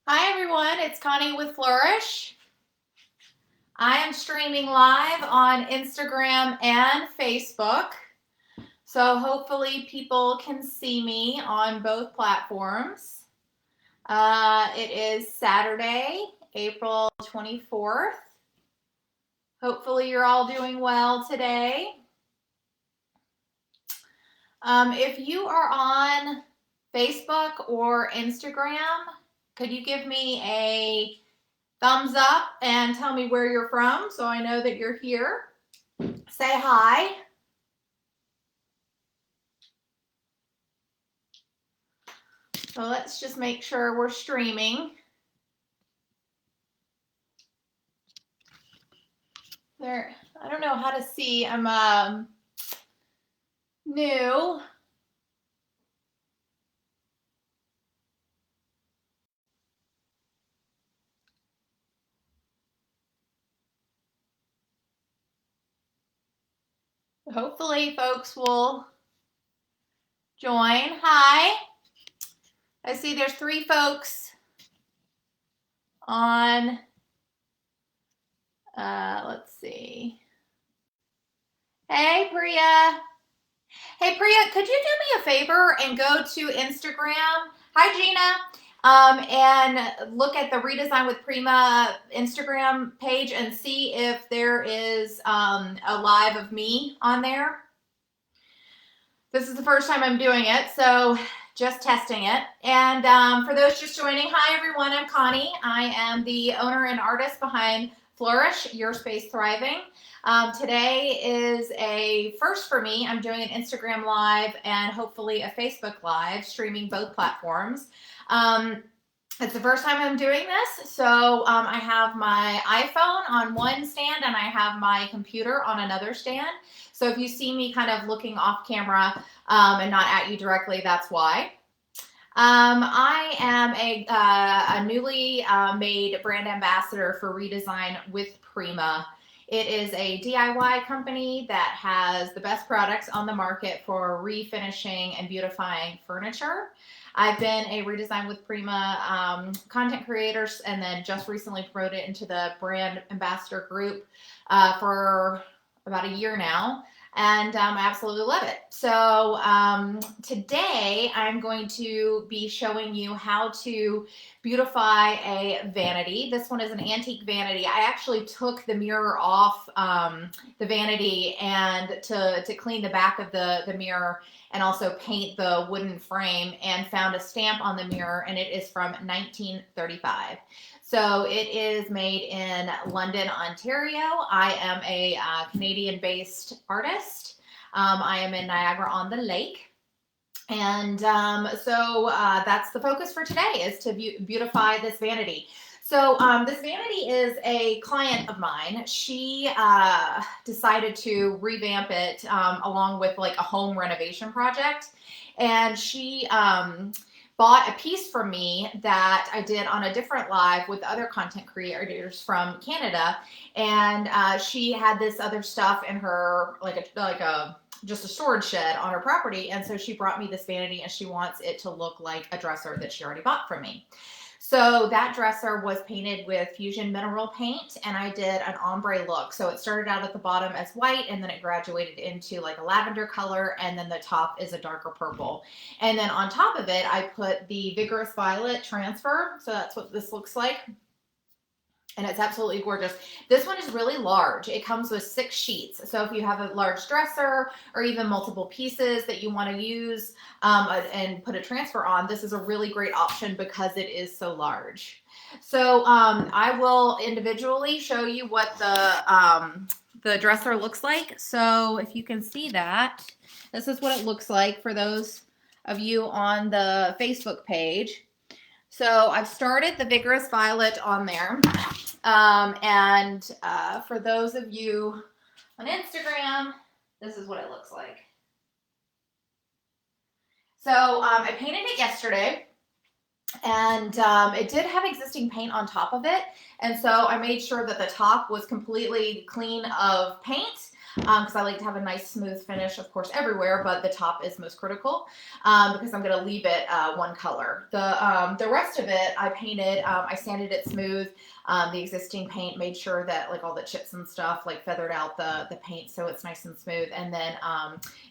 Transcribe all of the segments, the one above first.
Hi everyone, it's Connie with Flourish. I am streaming live on Instagram and Facebook. So hopefully people can see me on both platforms. It is Saturday, April 24th. Hopefully you're all doing well today. If you are on Facebook or Instagram, could you give me a thumbs up and tell me where you're from so I know that you're here. Say hi. So let's just make sure we're streaming. There, I don't know how to see. I'm new. Hopefully folks will join. Hi. I see there's 3 folks on, let's see. Hey, Priya. Hey, Priya, could you do me a favor and go to Instagram? Hi, Gina. And look at the Redesign with Prima Instagram page and see if there is a live of me on there. This is the first time I'm doing it, so just testing it. And for those just joining, hi everyone, I'm Connie. I am the owner and artist behind Flourish, Your Space Thriving. Today is a first for me. I'm doing an Instagram live and hopefully a Facebook live, streaming both platforms. It's the first time I'm doing this, so I have my iPhone on one stand and I have my computer on another stand. So if you see me kind of looking off camera and not at you directly, that's why. I am a newly made brand ambassador for Redesign with Prima. It is a DIY company that has the best products on the market for refinishing and beautifying furniture. I've been a Redesign with Prima content creator and then just recently promoted into the brand ambassador group for about a year now. And I absolutely love it. So today I'm going to be showing you how to beautify a vanity. This one is an antique vanity. I actually took the mirror off the vanity and to clean the back of the mirror and also paint the wooden frame and found a stamp on the mirror, and it is from 1935. So it is made in London, Ontario. I am a Canadian-based artist. I am in Niagara-on-the-Lake. And so that's the focus for today, is to beautify this vanity. So this vanity is a client of mine. She decided to revamp it along with like a home renovation project. And she bought a piece from me that I did on a different live with other content creators from Canada. And she had this other stuff in her, just a storage shed on her property. And so she brought me this vanity and she wants it to look like a dresser that she already bought from me. So that dresser was painted with Fusion Mineral Paint, and I did an ombre look. So it started out at the bottom as white, and then it graduated into like a lavender color, and then the top is a darker purple. And then on top of it, I put the Vigorous Violet Transfer. So that's what this looks like. And it's absolutely gorgeous. This one is really large. It comes with 6 sheets. So if you have a large dresser or even multiple pieces that you want to use and put a transfer on, this is a really great option because it is so large. So I will individually show you what the dresser looks like. So if you can see that, this is what it looks like for those of you on the Facebook page. So I've started the Vigorous Violet on there. For those of you on Instagram, this is what it looks like. So I painted it yesterday, and it did have existing paint on top of it. And so I made sure that the top was completely clean of paint. because I like to have a nice smooth finish, of course, everywhere, but the top is most critical because I'm going to leave it one color. The rest of it, I painted, I sanded it smooth. The existing paint, made sure that like all the chips and stuff like feathered out the paint so it's nice and smooth, and then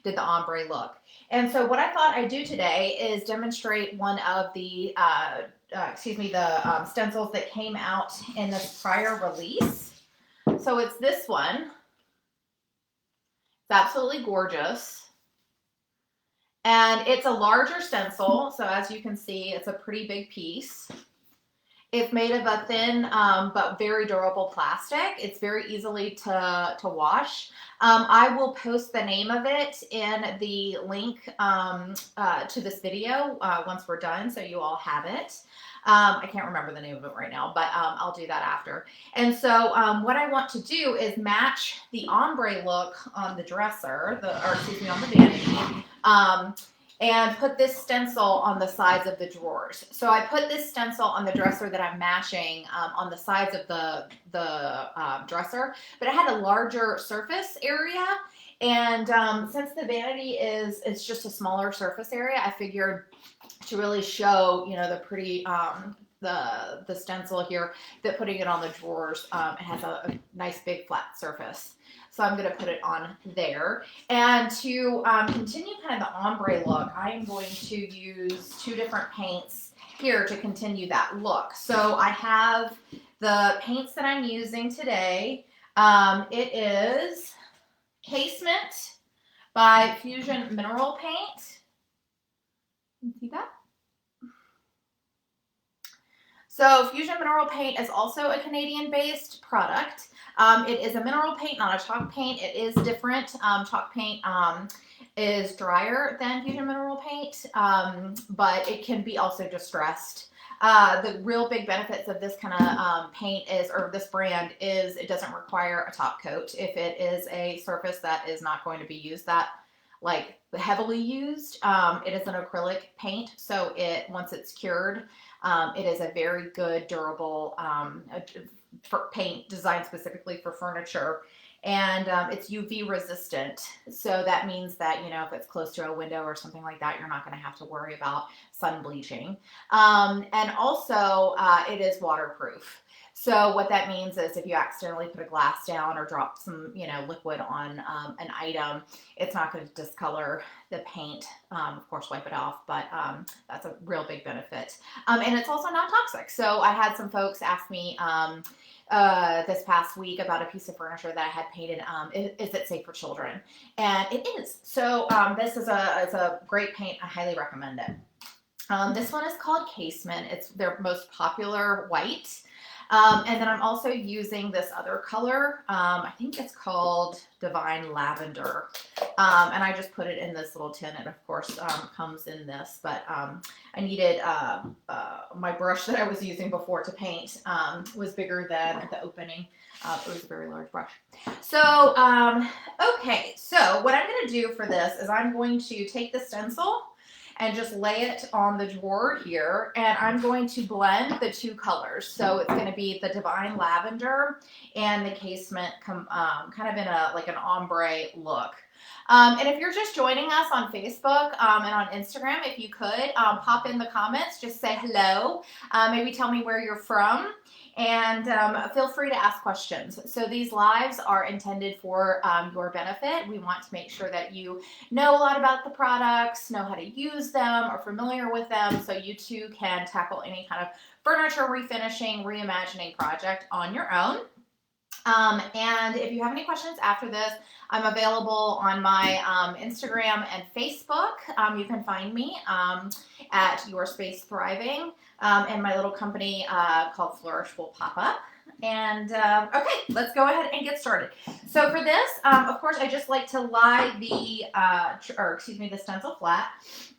did the ombre look. And so what I thought I'd do today is demonstrate one of the stencils that came out in this prior release. So it's this one. It's absolutely gorgeous. And it's a larger stencil, so as you can see, it's a pretty big piece. It's made of a thin but very durable plastic. It's very easily to wash. I will post the name of it in the link to this video once we're done, so you all have it. I can't remember the name of it right now, but I'll do that after. And so what I want to do is match the ombre look on the dresser, on the vanity, and put this stencil on the sides of the drawers. So I put this stencil on the dresser that I'm matching on the sides of the dresser, but it had a larger surface area. And since the vanity is just a smaller surface area, I figured to really show, you know, the pretty, the stencil here, that putting it on the drawers, it has a nice big flat surface. So I'm going to put it on there. And to continue kind of the ombre look, I am going to use two different paints here to continue that look. So I have the paints that I'm using today. It is Casement by Fusion Mineral Paint. See that? So Fusion Mineral Paint is also a Canadian-based product. It is a mineral paint, not a chalk paint. It is different. Chalk paint is drier than Fusion Mineral Paint, but it can be also distressed. The real big benefits of this kind of paint is, or this brand is, it doesn't require a top coat. If it is a surface that is not going to be used that like heavily used, it is an acrylic paint. So once it's cured, it is a very good, durable paint designed specifically for furniture. And it's UV resistant. So that means that, you know, if it's close to a window or something like that, you're not going to have to worry about sun bleaching. And also it is waterproof. So what that means is if you accidentally put a glass down or drop some, you know, liquid on an item, it's not going to discolor the paint. Of course, wipe it off, but that's a real big benefit. And it's also non-toxic. So I had some folks ask me this past week about a piece of furniture that I had painted. Is it safe for children? And it is. So this is a great paint. I highly recommend it. This one is called Casement. It's their most popular white. And then I'm also using this other color. I think it's called Divine Lavender. And I just put it in this little tin. It, of course, comes in this. But I needed my brush that I was using before to paint was bigger than the opening. It was a very large brush. So, okay. So what I'm going to do for this is I'm going to take the stencil and just lay it on the drawer here, and I'm going to blend the two colors. So it's going to be the Divine Lavender and the Casement kind of in like an ombre look. And if you're just joining us on Facebook and on Instagram, if you could pop in the comments, just say hello, maybe tell me where you're from, and feel free to ask questions. So these lives are intended for your benefit. We want to make sure that you know a lot about the products, know how to use them, are familiar with them, so you too can tackle any kind of furniture refinishing, reimagining project on your own. And if you have any questions after this, I'm available on my Instagram and Facebook. You can find me at Your Space Thriving, and my little company called Flourish will pop up. And okay, let's go ahead and get started. So for this, of course, I just like to lie the stencil flat,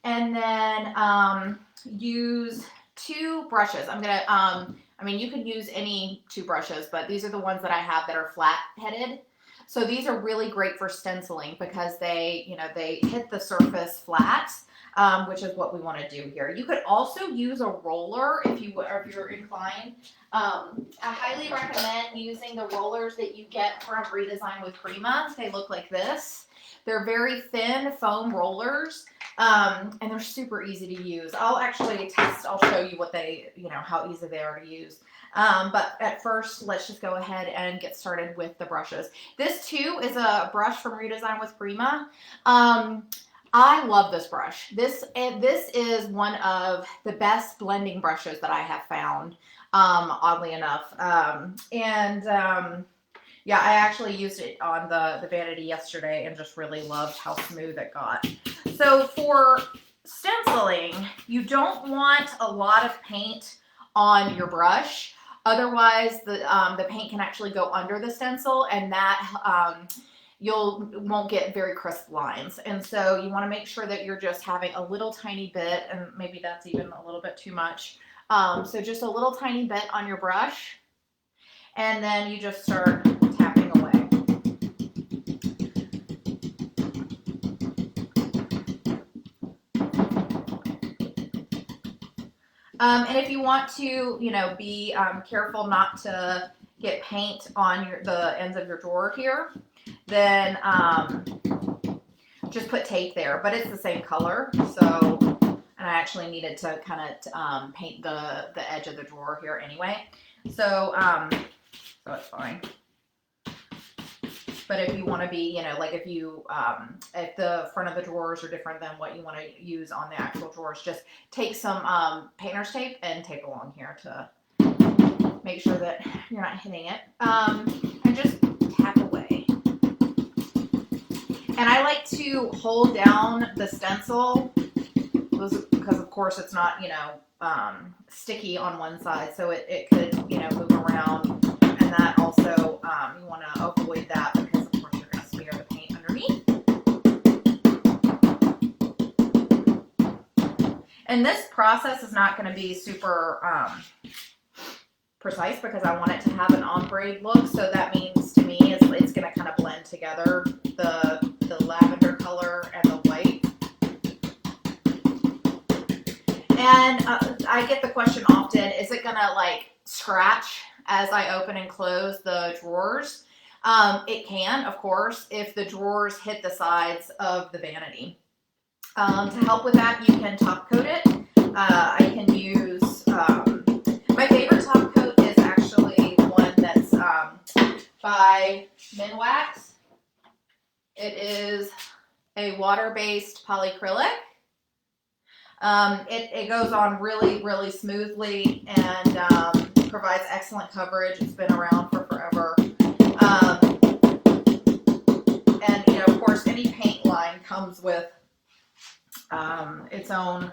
and then use two brushes. I'm gonna I mean, you can use any two brushes, but these are the ones that I have that are flat-headed. So these are really great for stenciling because they, you know, they hit the surface flat. which is what we want to do here. You could also use a roller if you're inclined. I highly recommend using the rollers that you get from Redesign with Prima. They look like this. They're very thin foam rollers, and they're super easy to use. I'll actually test, I'll show you what they, how easy they are to use. But at first, let's just go ahead and get started with the brushes. This too is a brush from Redesign with Prima. I love this brush. This is one of the best blending brushes that I have found, oddly enough. Yeah, I actually used it on the Vanity yesterday and just really loved how smooth it got. So for stenciling, you don't want a lot of paint on your brush. Otherwise, the paint can actually go under the stencil, and that won't get very crisp lines. And so you want to make sure that you're just having a little tiny bit, and maybe that's even a little bit too much. So just a little tiny bit on your brush, and then you just start tapping away. And if you want to, be careful not to get paint on the ends of your drawer here, then just put tape there. But it's the same color, so, and I actually needed to kind of paint the edge of the drawer here anyway. So it's fine. But if you want to be, like if the front of the drawers are different than what you want to use on the actual drawers, just take some painter's tape and tape along here to make sure that you're not hitting it. And just tap away. And I like to hold down the stencil because of course it's not, sticky on one side, so it could, move around. And that also, you want to avoid that because, of course, you're going to smear the paint underneath. And this process is not going to be super precise because I want it to have an ombre look. So that means to me it's going to kind of blend together the lavender color and the white. And I get the question often, is it going to like scratch as I open and close the drawers? It can, of course, if the drawers hit the sides of the vanity. To help with that, you can top coat it. I can use, my favorite top coat is actually one that's by Minwax. It is a water-based polyacrylic. It goes on really, really smoothly and provides excellent coverage. It's been around for forever. And, of course, any paint line comes with its own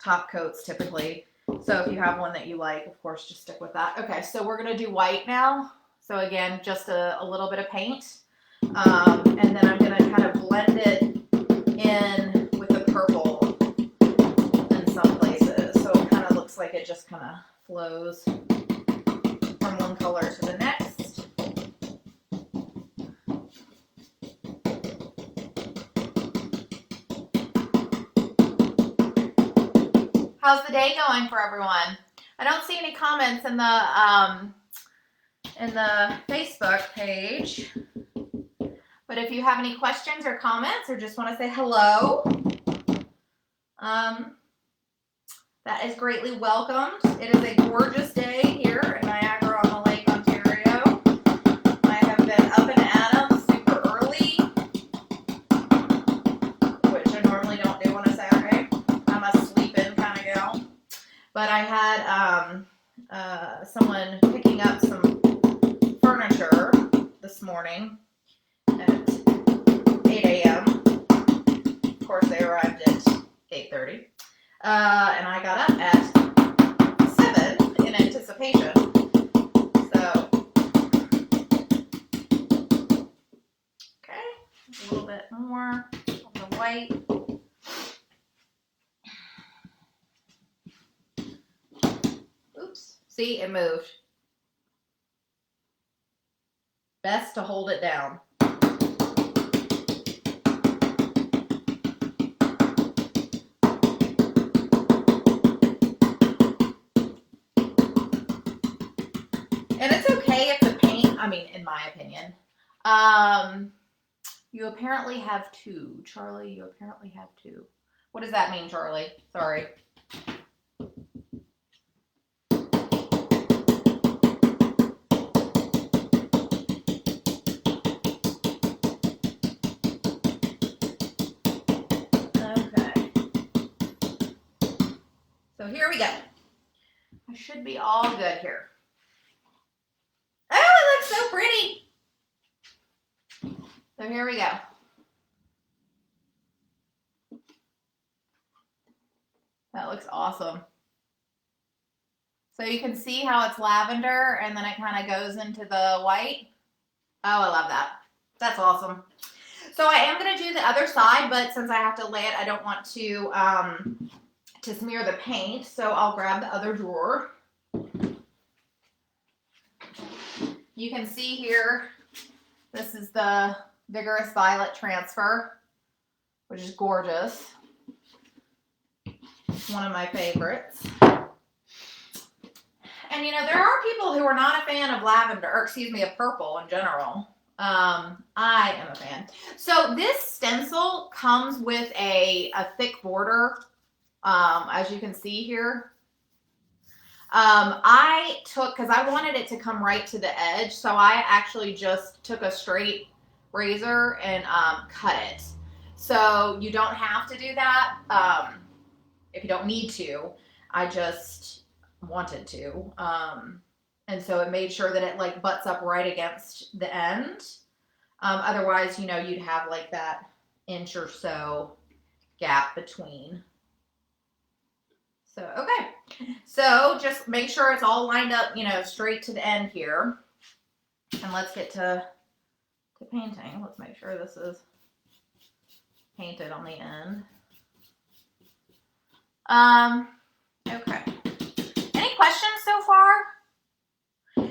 top coats typically. So if you have one that you like, of course, just stick with that. Okay, so we're going to do white now. So again, just a little bit of paint. And then I'm going to kind of blend it in with the purple in some places. So it kind of looks like it just kind of flows from one color to the next. How's the day going for everyone? I don't see any comments in the Facebook page, but if you have any questions or comments or just want to say hello, that is greatly welcomed. It is a gorgeous day here in Niagara-on-the-Lake, Ontario. I have been up and at 'em super early, which I normally don't do on a Saturday. I'm a sleep-in kind of gal. But I had someone picking up some furniture this morning at 8 a.m. Of course, they arrived at 8:30. And I got up at 7 in anticipation. So, okay, a little bit more of the white. Oops, see, it moved. Best to hold it down. I mean, in my opinion. You apparently have two. Charlie, you apparently have two. What does that mean, Charlie? Sorry. Okay. So here we go. I should be all good here. Oh, it looks so pretty. So here we go. That looks awesome. So you can see how it's lavender and then it kind of goes into the white. Oh, I love that. That's awesome. So I am going to do the other side, but since I have to lay it, I don't want to smear the paint. So I'll grab the other drawer. You can see here, this is the Vigorous Violet Transfer, which is gorgeous. One of my favorites. And you know, there are people who are not a fan of lavender, or excuse me, of purple in general. I am a fan. So this stencil comes with a thick border, as you can see here. I took, because I wanted it to come right to the edge, so I actually just took a straight razor and cut it. So you don't have to do that if you don't need to. I just wanted to. And so it made sure that it like butts up right against the end. Otherwise, you know, you'd have like that inch or so gap between. So, okay. So just make sure it's all lined up, you know, straight to the end here. And let's get to painting. Let's make sure this is painted on the end. Okay. Any questions so far?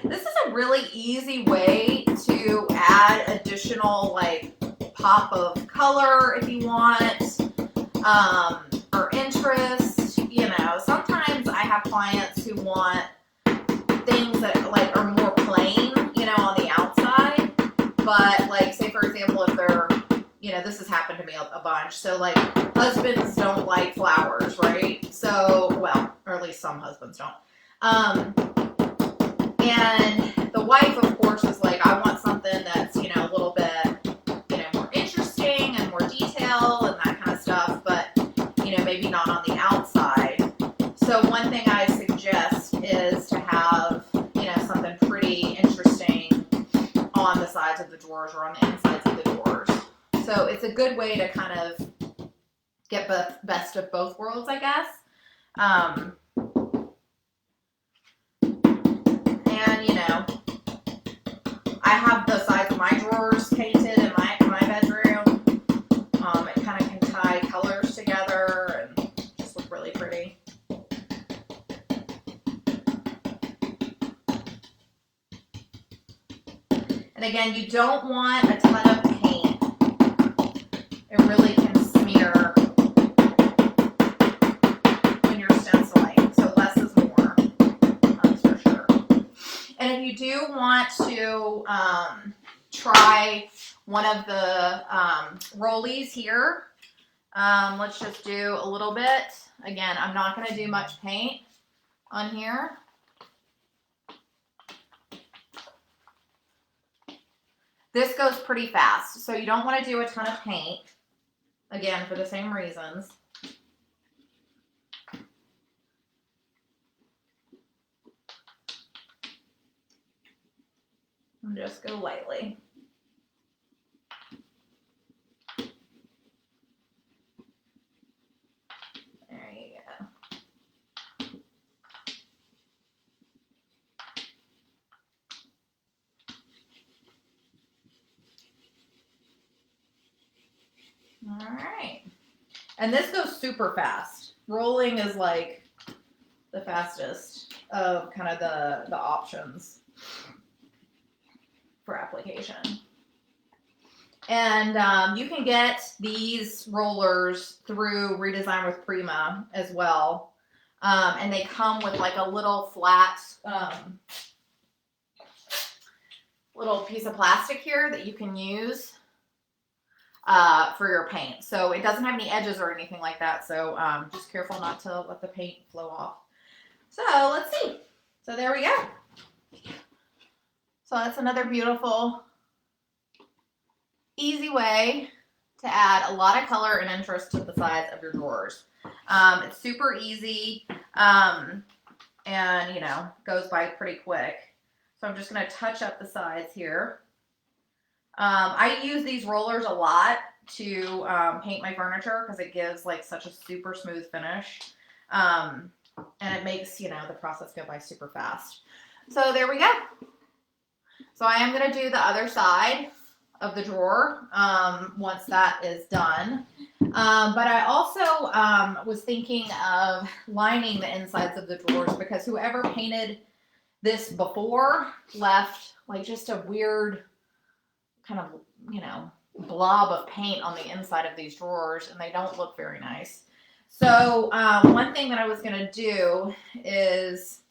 This is a really easy way to add additional like pop of color if you want, or interest. You know, sometimes I have clients who want things that like are more plain, you know, on the outside. But like, say for example, if they're, you know, this has happened to me a bunch. So like, husbands don't like flowers, right? So, well, or at least some husbands don't. And the wife, of course, is like, I want something that's, you know, a little bit, you know, more interesting and more detail and that kind of stuff, but, you know, maybe not on the outside. So one thing I suggest is to have, you know, something pretty interesting on the sides of the drawers or on the insides of the drawers. So it's a good way to kind of get the best of both worlds, I guess. And, you know, I have the sides of my drawers painted in my bedroom. It kind of can tie colors together and just look really pretty. And again, you don't want a ton of paint. It really can smear when you're stenciling, so less is more, that's for sure. And if you do want to try one of the rollies here, let's just do a little bit. Again, I'm not going to do much paint on here. This goes pretty fast, so you don't want to do a ton of paint, again, for the same reasons. And just go lightly. There you go. All right. And this goes super fast. Rolling is like the fastest of kind of the options for application. And you can get these rollers through Redesign with Prima as well. And they come with like a little flat little piece of plastic here that you can use for your paint. So it doesn't have any edges or anything like that. So just careful not to let the paint flow off. So let's see. So there we go. So that's another beautiful, easy way to add a lot of color and interest to the sides of your drawers. It's super easy and, you know, goes by pretty quick. So I'm just going to touch up the sides here. I use these rollers a lot to paint my furniture because it gives like such a super smooth finish. And it makes, you know, the process go by super fast. So there we go. So I am going to do the other side of the drawer once that is done. But I also was thinking of lining the insides of the drawers because whoever painted this before left like just a weird kind of, you know, blob of paint on the inside of these drawers, and they don't look very nice. So one thing that I was going to do is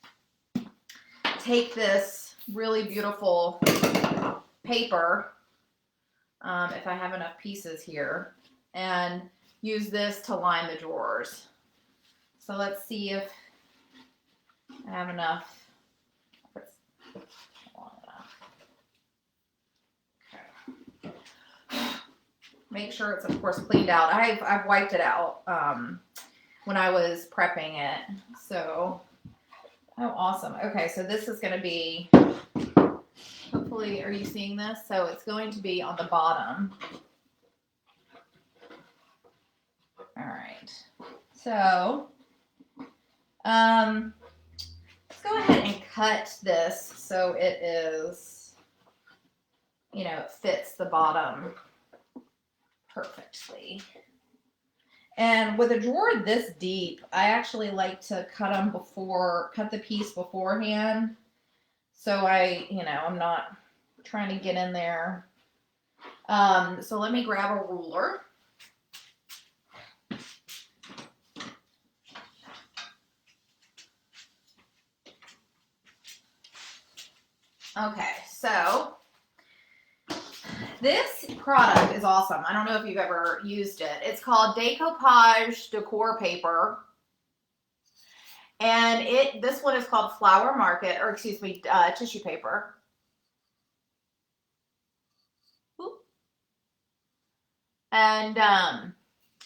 take this really beautiful paper, if I have enough pieces here, and use this to line the drawers. So let's see if I have enough. Make sure it's, of course, cleaned out. I've wiped it out when I was prepping it. So, oh, awesome. Okay, so this is going to be, hopefully, are you seeing this? So it's going to be on the bottom. All right. So, let's go ahead and cut this so it is, you know, it fits the bottom perfectly. And with a drawer this deep, I actually like to cut the piece beforehand. So you know, I'm not trying to get in there. So let me grab a ruler. Okay, so this product is awesome. I don't know if you've ever used it. It's called Decoupage Decor Paper. And this one is called Flower Market, or excuse me, tissue paper. Ooh. And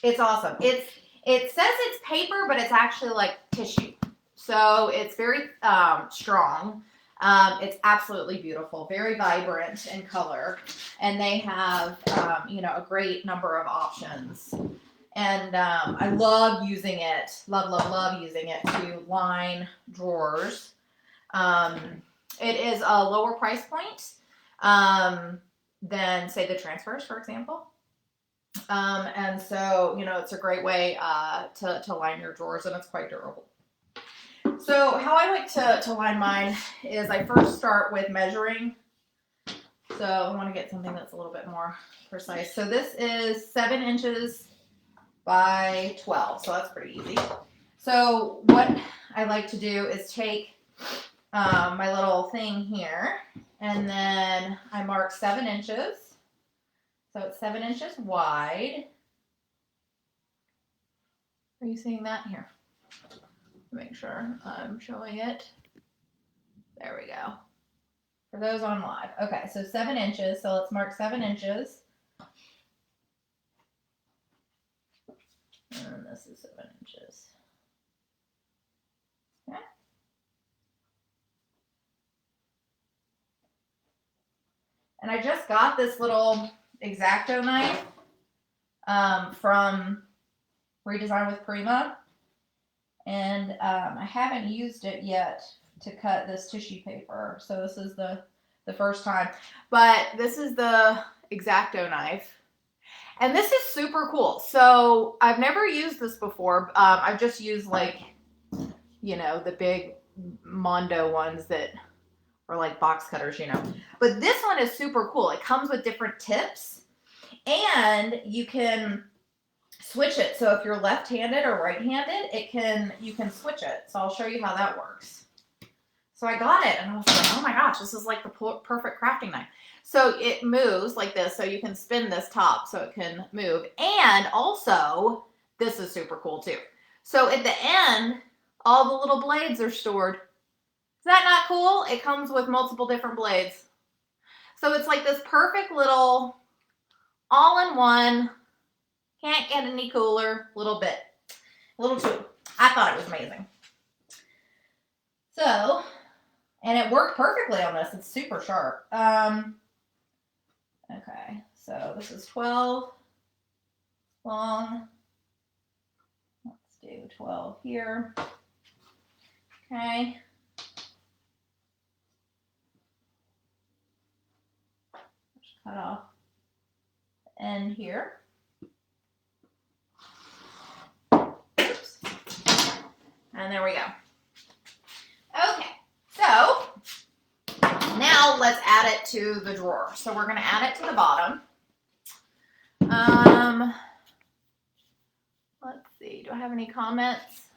it's awesome. It says it's paper, but it's actually like tissue. So it's very strong. It's absolutely beautiful, very vibrant in color, and they have, you know, a great number of options. And I love using it, love using it to line drawers. It is a lower price point than, say, the transfers, for example. And so, you know, it's a great way to line your drawers, and it's quite durable. So how I like to line mine is I first start with measuring. So I want to get something that's a little bit more precise. So this is 7 inches by 12. So that's pretty easy. So what I like to do is take my little thing here, and then I mark 7 inches. So it's 7 inches wide. Are you seeing that here? Make sure I'm showing it. There we go. For those on live. Okay, so 7 inches. So let's mark 7 inches. And this is 7 inches. Okay. And I just got this little X-Acto knife from Redesign with Prima. And I haven't used it yet to cut this tissue paper. So this is the first time. But this is the X-Acto knife. And this is super cool. So I've never used this before. I've just used, like, you know, the big Mondo ones that are like box cutters, you know. But this one is super cool. It comes with different tips. And you can switch it. So if you're left-handed or right-handed, you can switch it. So I'll show you how that works. So I got it and I was like, oh my gosh, this is like the perfect crafting knife. So it moves like this, so you can spin this top so it can move. And also, this is super cool too. So at the end, all the little blades are stored. Is that not cool? It comes with multiple different blades. So it's like this perfect little all-in-one, can't get any cooler little tool. I thought it was amazing. So, and it worked perfectly on this. It's super sharp. Okay, so this is 12 long. Let's do 12 here. Okay. Just cut off the end here. Oops. And there we go. Okay, so now let's add it to the drawer. So we're going to add it to the bottom. Let's see. Do I have any comments?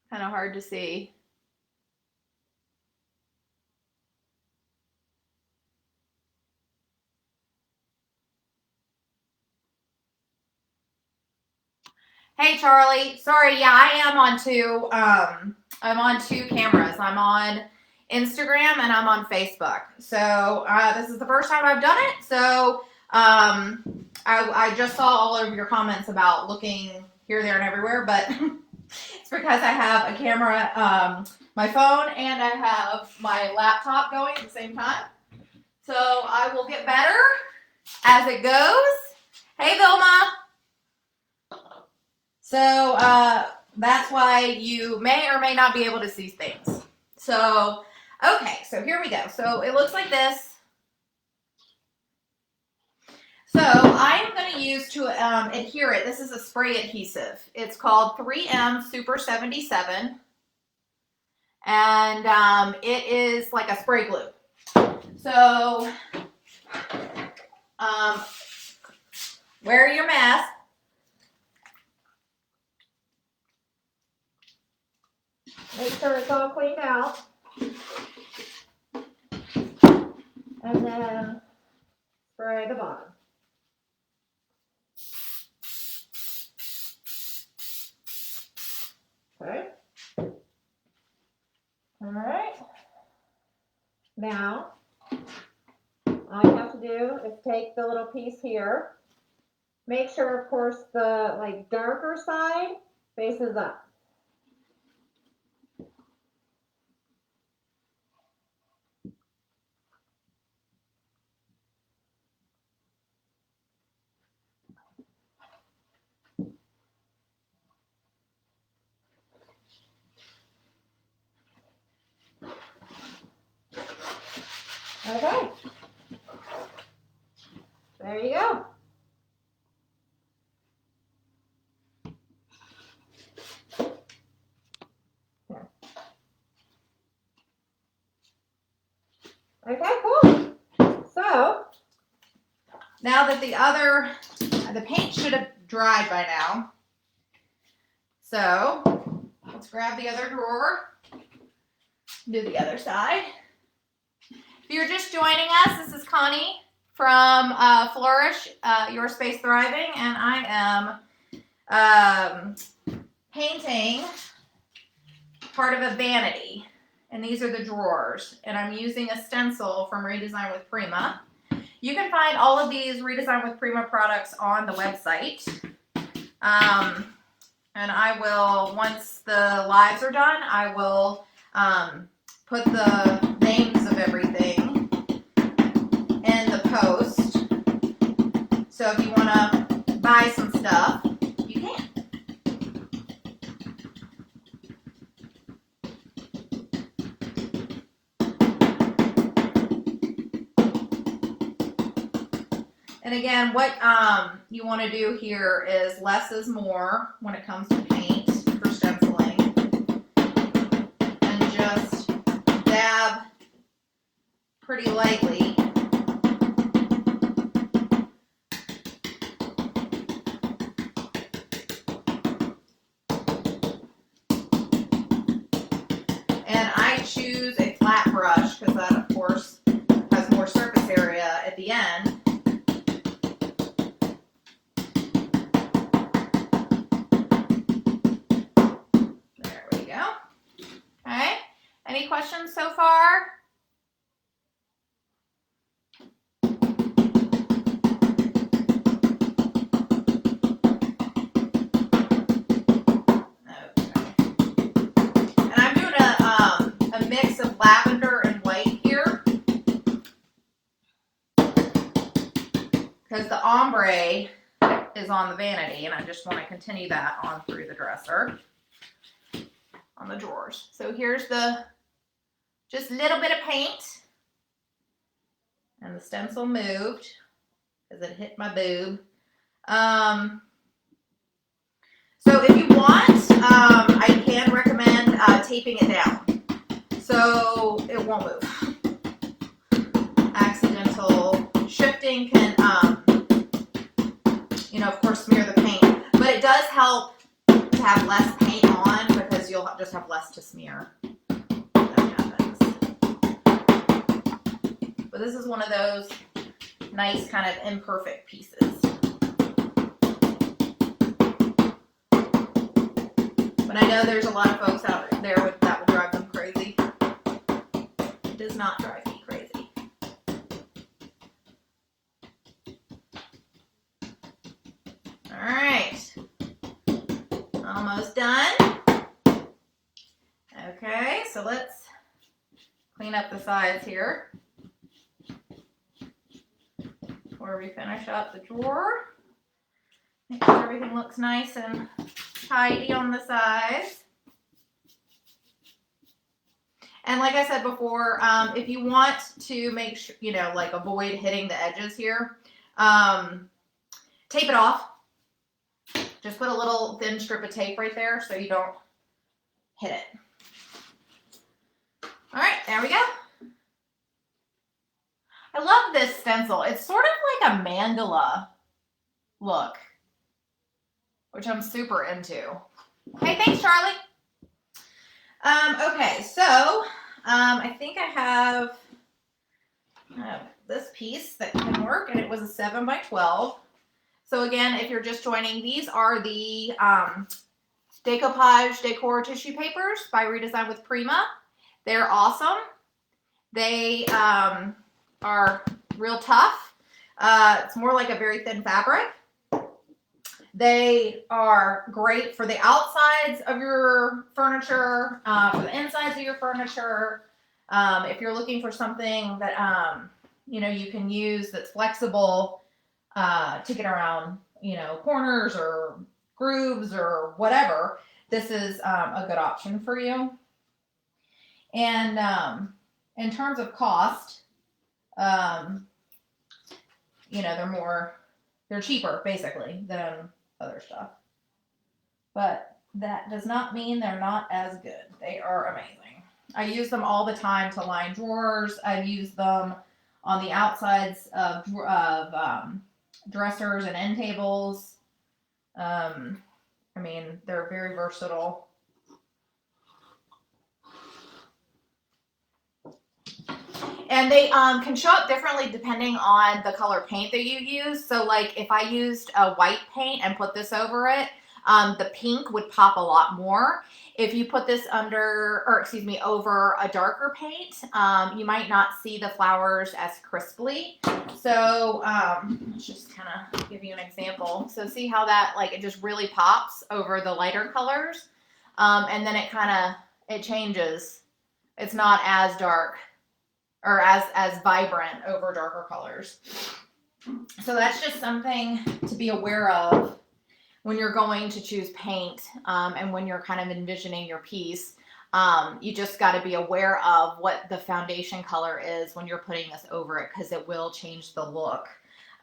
Kind of hard to see. Hey Charlie, sorry, yeah, I am on two. I'm on two cameras. I'm on Instagram and I'm on Facebook. So this is the first time I've done it. So I just saw all of your comments about looking here, there, and everywhere, but it's because I have a camera, my phone, and I have my laptop going at the same time. So I will get better as it goes. Hey Vilma. So that's why you may or may not be able to see things. So, okay, so here we go. So it looks like this. So I am going to use to adhere it. This is a spray adhesive. It's called 3M Super 77. And it is like a spray glue. So wear your mask. Make sure it's all cleaned out. And then spray the bottom. Okay. All right. Now, all you have to do is take the little piece here. Make sure, of course, the darker side faces up. Okay. There you go. There. Okay, cool. So, now that the paint should have dried by now. So, let's grab the other drawer, do the other side. If you're just joining us, this is Connie from Flourish, Your Space Thriving, and I am painting part of a vanity, and these are the drawers, and I'm using a stencil from Redesign with Prima. You can find all of these Redesign with Prima products on the website, and I will, once the lives are done, I will put the names of everything in the post. So if you want to buy some stuff, you can. And again, what you want to do here is less is more when it comes to paint for stenciling. And just dab pretty lightly. And I choose Any questions so far? Mix of lavender and white here because the ombre is on the vanity, and I just want to continue that on through the dresser on the drawers. So here's the just a little bit of paint, and the stencil moved because it hit my boob. So if you want, I can recommend taping it down so it won't move. Accidental shifting can, you know, of course, smear the paint, but it does help to have less paint on because you'll just have less to smear. That happens. But this is one of those nice kind of imperfect pieces. But I know there's a lot of folks out there that will drive them crazy. It does not drive me crazy. All right. Almost done. Okay, so let's clean up the sides here before we finish up the drawer. Make sure everything looks nice and tidy on the sides. And like I said before, if you want to make sure, you know, like avoid hitting the edges here, tape it off. Just put a little thin strip of tape right there so you don't hit it. All right, there we go. I love this stencil. It's sort of like a mandala look, which I'm super into. Hey, thanks, Charlie. Okay, so I think I have this piece that can work, and it was a 7 by 12. So again, if you're just joining, these are the Decoupage Decor tissue papers by Redesign with Prima. They're awesome. They are real tough. It's more like a very thin fabric. They are great for the outsides of your furniture, for the insides of your furniture. If you're looking for something that you know, you can use that's flexible to get around, you know, corners or grooves or whatever, this is a good option for you. And in terms of cost, you know, they're cheaper basically than other stuff. But that does not mean they're not as good. They are amazing. I use them all the time to line drawers. I've used them on the outsides of dressers and end tables. I mean, they're very versatile. And they can show up differently depending on the color paint that you use. So like if I used a white paint and put this over it, the pink would pop a lot more. If you put this over a darker paint, you might not see the flowers as crisply. So let's just kind of give you an example. So see how that, like, it just really pops over the lighter colors. And then it changes. It's not as dark or as vibrant over darker colors. So that's just something to be aware of when you're going to choose paint, and when you're kind of envisioning your piece. You just got to be aware of what the foundation color is when you're putting this over it, because it will change the look.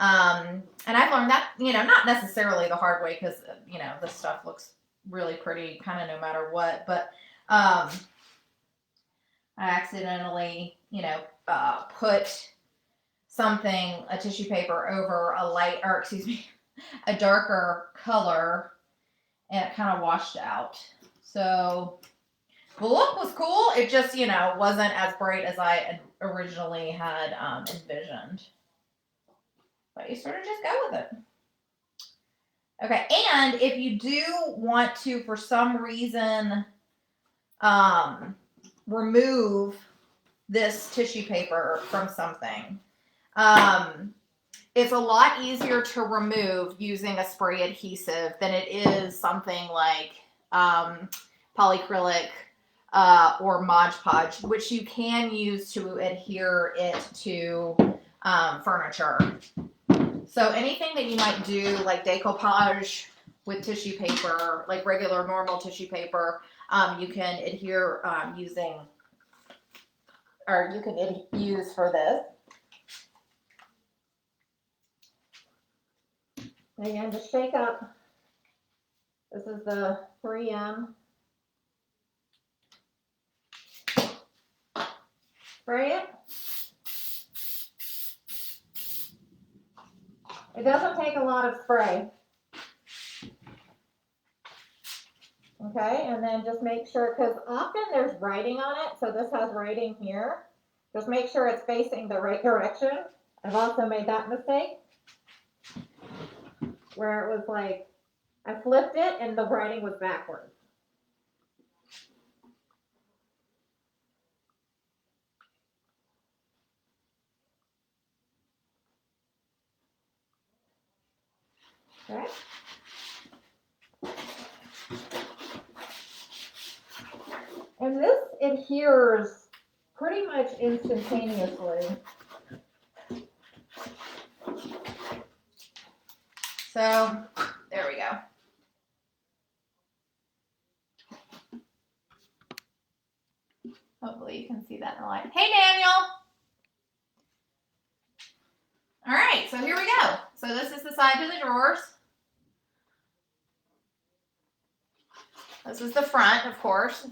And I've learned that, you know, not necessarily the hard way, because, you know, this stuff looks really pretty kind of no matter what, but I accidentally, you know, put a tissue paper over a darker color, and it kind of washed out. So the look was cool. It just, you know, wasn't as bright as I had originally had envisioned. But you sort of just go with it. Okay, and if you do want to, for some reason, remove this tissue paper from something. It's a lot easier to remove using a spray adhesive than it is something like polyacrylic or Mod Podge, which you can use to adhere it to furniture. So anything that you might do like decoupage with tissue paper, like regular normal tissue paper, you can adhere using, or you can use for this. Again, just shake up. This is the 3M. Spray it. It doesn't take a lot of spray. Okay, and then just make sure, because often there's writing on it, so this has writing here. Just make sure it's facing the right direction. I've also made that mistake, where it was like, I flipped it and the writing was backwards. Okay. And this adheres pretty much instantaneously. So there we go. Hopefully you can see that in the light. Hey, Daniel. All right, so here we go. So this is the side to the drawers. This is the front, of course.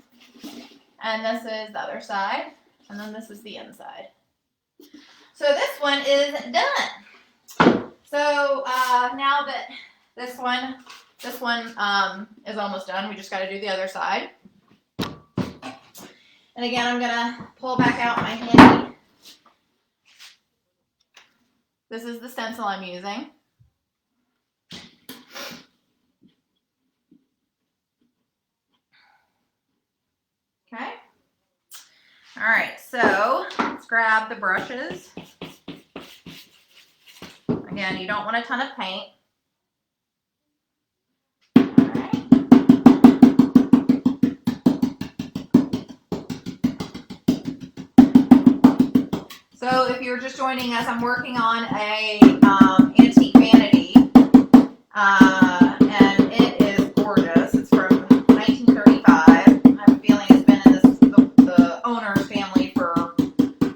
And this is the other side. And then this is the inside. So this one is done. So now that this one is almost done, we just got to do the other side. And again, I'm going to pull back out my handy. This is the stencil I'm using. Okay. All right, so let's grab the brushes. Again, you don't want a ton of paint. So if you're just joining us, I'm working on a antique vanity, and it is gorgeous. It's from 1935. I have a feeling it's been in the owner's family for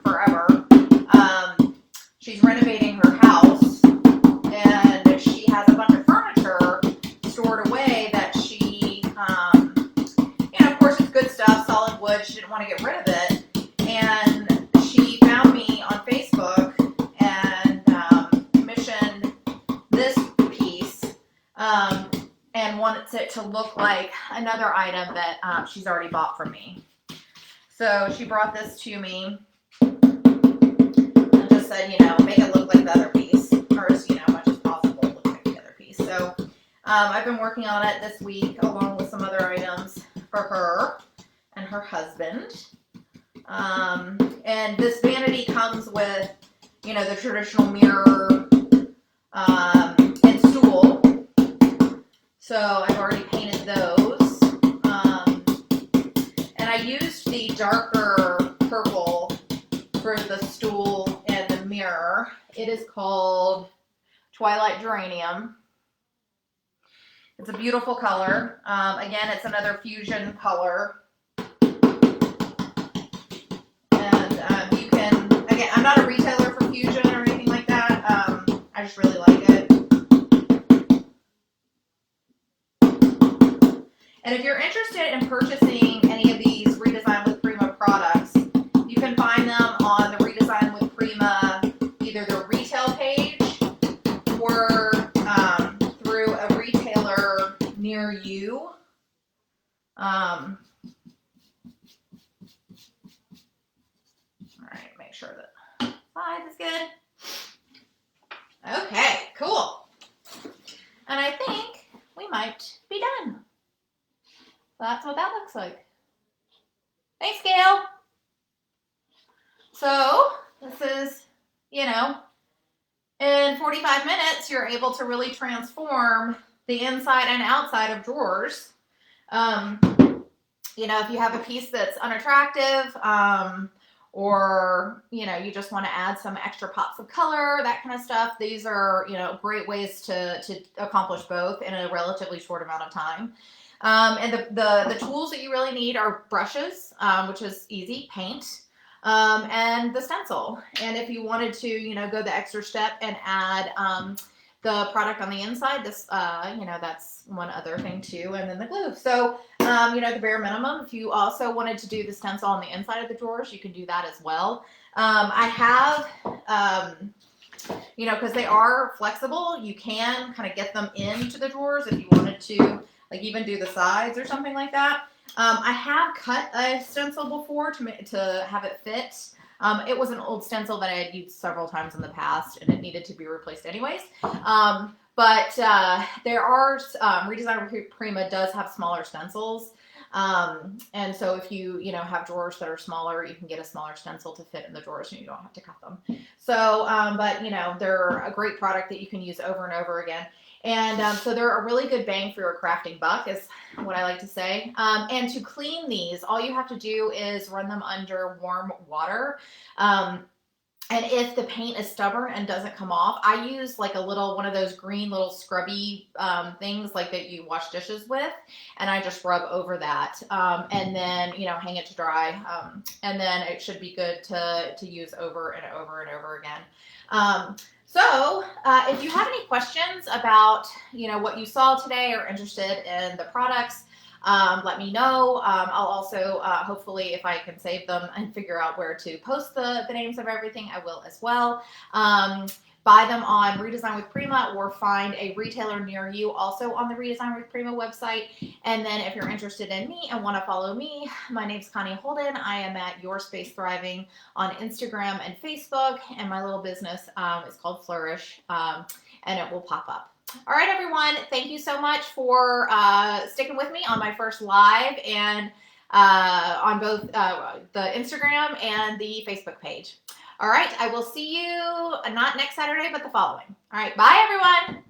forever. She's renovating her house, and she has a bunch of furniture stored away that she, of course it's good stuff, solid wood. She didn't want to get rid of it, and she found me on Facebook and commissioned this piece and wants it to look like another item that she's already bought from me. So she brought this to me and just said, make it look like the other piece, or as much as possible look like the other piece. So I've been working on it this week along with some other items for her and her husband. And this vanity comes with, the traditional mirror and stool. So I've already painted those. And I used the darker purple for the stool and the mirror. It is called Twilight Geranium. It's a beautiful color. Again, it's another fusion color. I'm not a retailer for fusion or anything like that. I just really like it. And if you're interested in purchasing any of these Redesign with Prima products, you can find them on the Redesign with Prima, either the retail page or through a retailer near you. All right, make sure that 5 is good. Okay, cool. And I think we might be done. So that's what that looks like. Thanks, Gail. So this is, you know, in 45 minutes, you're able to really transform the inside and outside of drawers. You know, if you have a piece that's unattractive, or, you know, you just want to add some extra pops of color, that kind of stuff, these are, you know, great ways to accomplish both in a relatively short amount of time. And the tools that you really need are brushes, which is easy, paint, and the stencil. And if you wanted to, you know, go the extra step and add the product on the inside, this, you know, that's one other thing too, and then the glue. So, you know, the bare minimum, if you also wanted to do the stencil on the inside of the drawers, you can do that as well. I have, you know, because they are flexible, you can kind of get them into the drawers if you wanted to, like even do the sides or something like that. I have cut a stencil before to have it fit. It was an old stencil that I had used several times in the past, and it needed to be replaced anyways. But there are, Redesign with Prima does have smaller stencils. And so if you know, have drawers that are smaller, you can get a smaller stencil to fit in the drawers and you don't have to cut them. So, but you know, they're a great product that you can use over and over again. And so they're a really good bang for your crafting buck, is what I like to say. And to clean these, all you have to do is run them under warm water. And if the paint is stubborn and doesn't come off, I use like a little, one of those green little scrubby things like that you wash dishes with, and I just rub over that, and then, you know, hang it to dry, and then it should be good to use over and over and over again. So if you have any questions about, you know, what you saw today or interested in the products, let me know. I'll also, hopefully, if I can save them and figure out where to post the names of everything, I will as well. Buy them on Redesign with Prima, or find a retailer near you also on the Redesign with Prima website. And then if you're interested in me and want to follow me, my name's Connie Holden. I am at Your Space Thriving on Instagram and Facebook, and my little business is called Flourish, and it will pop up. All right, everyone. Thank you so much for sticking with me on my first live, and on both the Instagram and the Facebook page. All right, I will see you not next Saturday, but the following. All right, bye, everyone.